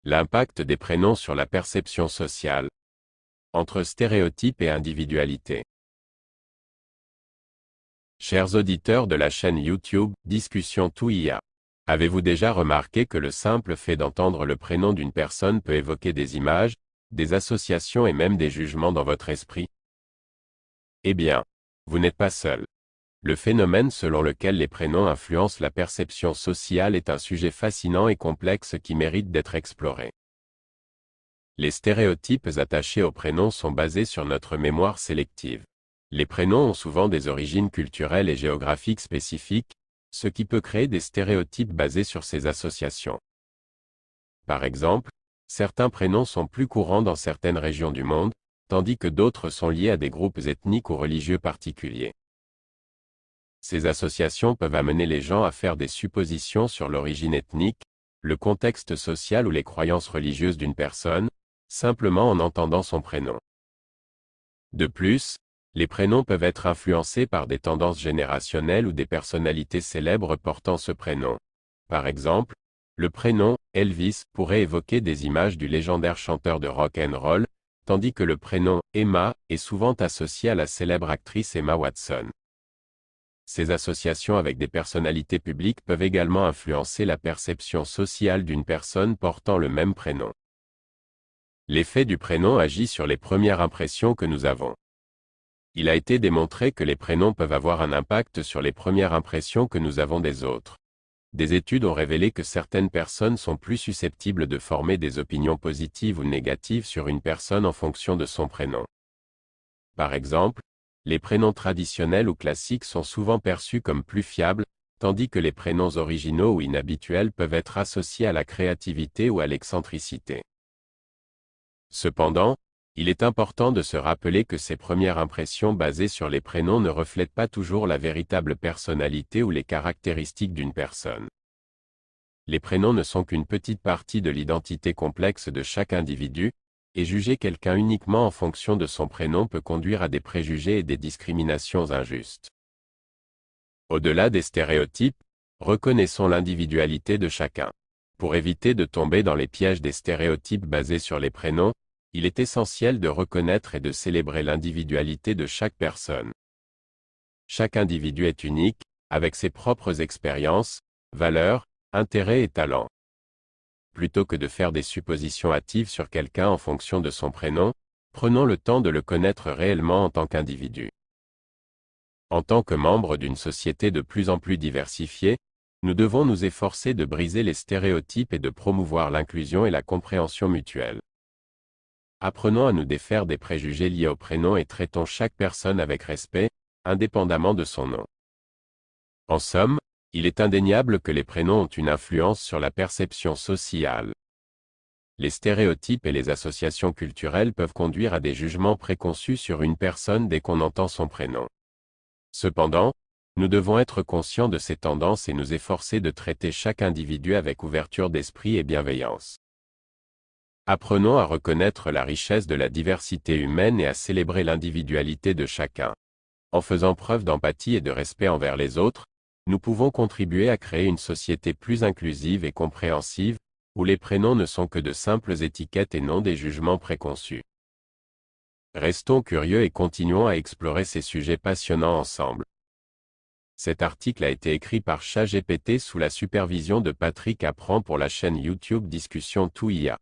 L'impact des prénoms sur la perception sociale. Entre stéréotypes et individualité. Chers auditeurs de la chaîne YouTube, Discussion Tout IA. Avez-vous déjà remarqué que le simple fait d'entendre le prénom d'une personne peut évoquer des images, des associations et même des jugements dans votre esprit? Eh bien, vous n'êtes pas seul. Le phénomène selon lequel les prénoms influencent la perception sociale est un sujet fascinant et complexe qui mérite d'être exploré. Les stéréotypes attachés aux prénoms sont basés sur notre mémoire sélective. Les prénoms ont souvent des origines culturelles et géographiques spécifiques, ce qui peut créer des stéréotypes basés sur ces associations. Par exemple, certains prénoms sont plus courants dans certaines régions du monde, tandis que d'autres sont liés à des groupes ethniques ou religieux particuliers. Ces associations peuvent amener les gens à faire des suppositions sur l'origine ethnique, le contexte social ou les croyances religieuses d'une personne, simplement en entendant son prénom. De plus, les prénoms peuvent être influencés par des tendances générationnelles ou des personnalités célèbres portant ce prénom. Par exemple, le prénom Elvis pourrait évoquer des images du légendaire chanteur de rock and roll, tandis que le prénom Emma est souvent associé à la célèbre actrice Emma Watson. Ces associations avec des personnalités publiques peuvent également influencer la perception sociale d'une personne portant le même prénom. L'effet du prénom agit sur les premières impressions que nous avons. Il a été démontré que les prénoms peuvent avoir un impact sur les premières impressions que nous avons des autres. Des études ont révélé que certaines personnes sont plus susceptibles de former des opinions positives ou négatives sur une personne en fonction de son prénom. Par exemple, les prénoms traditionnels ou classiques sont souvent perçus comme plus fiables, tandis que les prénoms originaux ou inhabituels peuvent être associés à la créativité ou à l'excentricité. Cependant, il est important de se rappeler que ces premières impressions basées sur les prénoms ne reflètent pas toujours la véritable personnalité ou les caractéristiques d'une personne. Les prénoms ne sont qu'une petite partie de l'identité complexe de chaque individu, et juger quelqu'un uniquement en fonction de son prénom peut conduire à des préjugés et des discriminations injustes. Au-delà des stéréotypes, reconnaissons l'individualité de chacun. Pour éviter de tomber dans les pièges des stéréotypes basés sur les prénoms, il est essentiel de reconnaître et de célébrer l'individualité de chaque personne. Chaque individu est unique, avec ses propres expériences, valeurs, intérêts et talents. Plutôt que de faire des suppositions hâtives sur quelqu'un en fonction de son prénom, prenons le temps de le connaître réellement en tant qu'individu. En tant que membre d'une société de plus en plus diversifiée, nous devons nous efforcer de briser les stéréotypes et de promouvoir l'inclusion et la compréhension mutuelle. Apprenons à nous défaire des préjugés liés au prénom et traitons chaque personne avec respect, indépendamment de son nom. En somme, il est indéniable que les prénoms ont une influence sur la perception sociale. Les stéréotypes et les associations culturelles peuvent conduire à des jugements préconçus sur une personne dès qu'on entend son prénom. Cependant, nous devons être conscients de ces tendances et nous efforcer de traiter chaque individu avec ouverture d'esprit et bienveillance. Apprenons à reconnaître la richesse de la diversité humaine et à célébrer l'individualité de chacun. En faisant preuve d'empathie et de respect envers les autres, nous pouvons contribuer à créer une société plus inclusive et compréhensive, où les prénoms ne sont que de simples étiquettes et non des jugements préconçus. Restons curieux et continuons à explorer ces sujets passionnants ensemble. Cet article a été écrit par ChatGPT sous la supervision de Patrick Apprend pour la chaîne YouTube Discussion Tout IA.